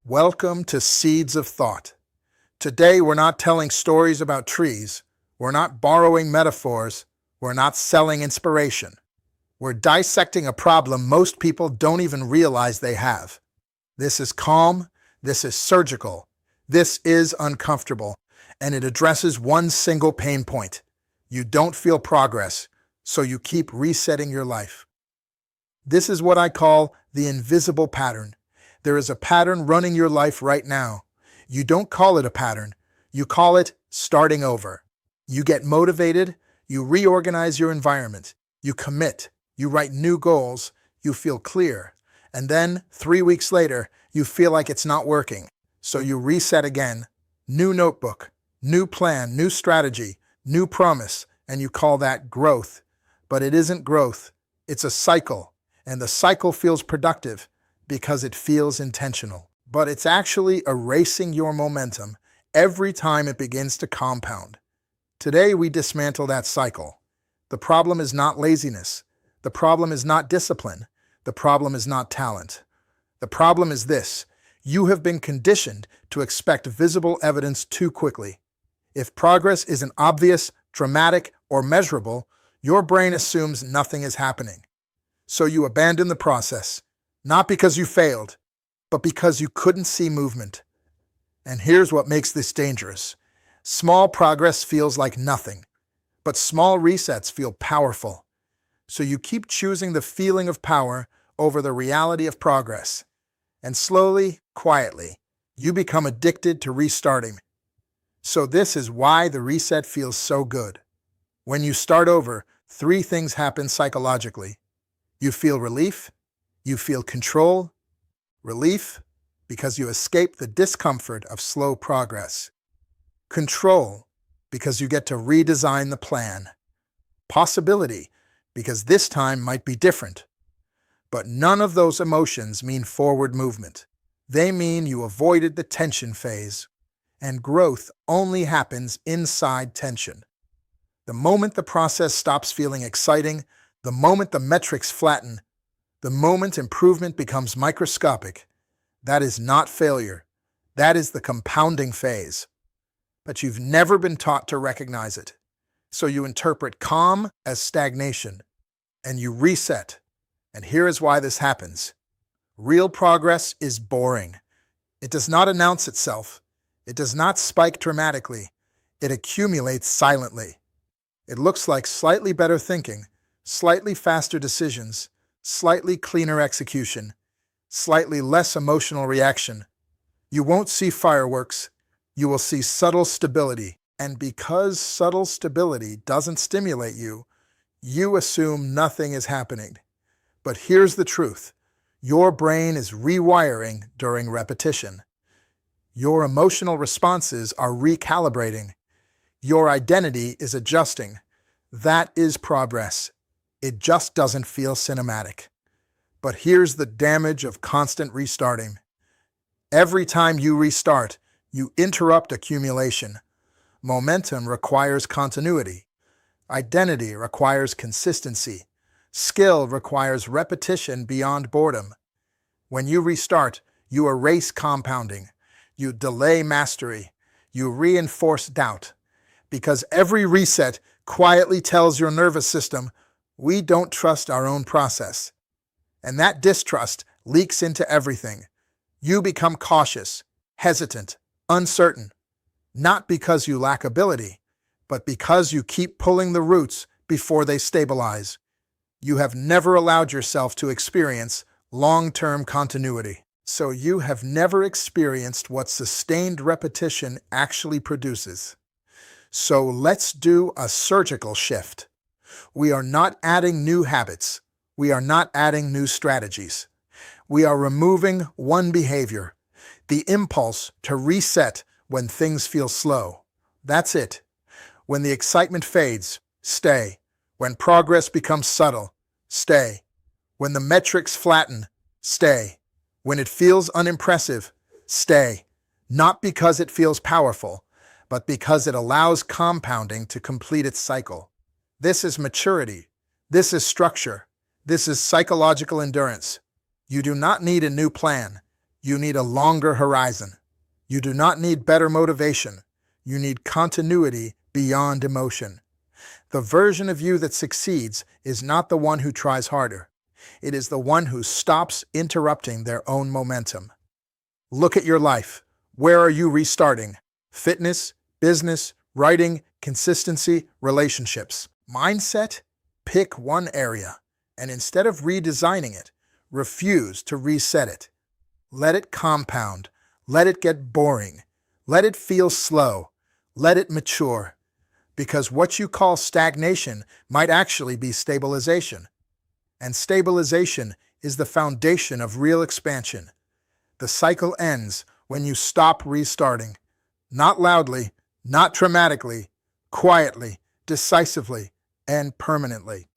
Welcome to Seeds of Thought. Today we're not telling stories about trees, we're not borrowing metaphors, we're not selling inspiration. We're dissecting a problem most people don't even realize they have. This is calm, this is surgical, this is uncomfortable, and it addresses one single pain point. You don't feel progress, so you keep resetting your life. This is what I call the invisible pattern. There is a pattern running your life right now. You don't call it a pattern. You call it starting over. You get motivated, you reorganize your environment, you commit, you write new goals, you feel clear. And then, 3 weeks later, you feel like it's not working. So you reset again. New notebook, new plan, new strategy, new promise, and you call that growth. But it isn't growth. It's a cycle. And the cycle feels productive because it feels intentional. But it's actually erasing your momentum every time it begins to compound. Today, we dismantle that cycle. The problem is not laziness. The problem is not discipline. The problem is not talent. The problem is this: you have been conditioned to expect visible evidence too quickly. If progress isn't obvious, dramatic, or measurable, your brain assumes nothing is happening. So you abandon the process, not because you failed, but because you couldn't see movement. And here's what makes this dangerous. Small progress feels like nothing, but small resets feel powerful. So you keep choosing the feeling of power over the reality of progress. And slowly, quietly, you become addicted to restarting. So this is why the reset feels so good. When you start over, 3 things happen psychologically. You feel relief, you feel control. Relief, because you escape the discomfort of slow progress. Control, because you get to redesign the plan. Possibility, because this time might be different. But none of those emotions mean forward movement. They mean you avoided the tension phase. And growth only happens inside tension. The moment the process stops feeling exciting, the moment the metrics flatten, the moment improvement becomes microscopic, that is not failure. That is the compounding phase. But you've never been taught to recognize it. So you interpret calm as stagnation, and you reset. And here is why this happens. Real progress is boring. It does not announce itself. It does not spike dramatically. It accumulates silently. It looks like slightly better thinking, slightly faster decisions, slightly cleaner execution, slightly less emotional reaction. You won't see fireworks. You will see subtle stability. And because subtle stability doesn't stimulate you, you assume nothing is happening. But here's the truth. Your brain is rewiring during repetition. Your emotional responses are recalibrating. Your identity is adjusting. That is progress. It just doesn't feel cinematic. But here's the damage of constant restarting. Every time you restart, you interrupt accumulation. Momentum requires continuity. Identity requires consistency. Skill requires repetition beyond boredom. When you restart, you erase compounding. You delay mastery. You reinforce doubt. Because every reset quietly tells your nervous system, we don't trust our own process. And that distrust leaks into everything. You become cautious, hesitant, uncertain. Not because you lack ability, but because you keep pulling the roots before they stabilize. You have never allowed yourself to experience long-term continuity. So you have never experienced what sustained repetition actually produces. So let's do a surgical shift. We are not adding new habits. We are not adding new strategies. We are removing one behavior, the impulse to reset when things feel slow. That's it. When the excitement fades, stay. When progress becomes subtle, stay. When the metrics flatten, stay. When it feels unimpressive, stay. Not because it feels powerful, but because it allows compounding to complete its cycle. This is maturity. This is structure. This is psychological endurance. You do not need a new plan. You need a longer horizon. You do not need better motivation. You need continuity beyond emotion. The version of you that succeeds is not the one who tries harder. It is the one who stops interrupting their own momentum. Look at your life. Where are you restarting? Fitness, business, writing, consistency, relationships. Mindset? Pick one area, and instead of redesigning it, refuse to reset it. Let it compound. Let it get boring. Let it feel slow. Let it mature. Because what you call stagnation might actually be stabilization. And stabilization is the foundation of real expansion. The cycle ends when you stop restarting. Not loudly, not dramatically, quietly, decisively, and permanently.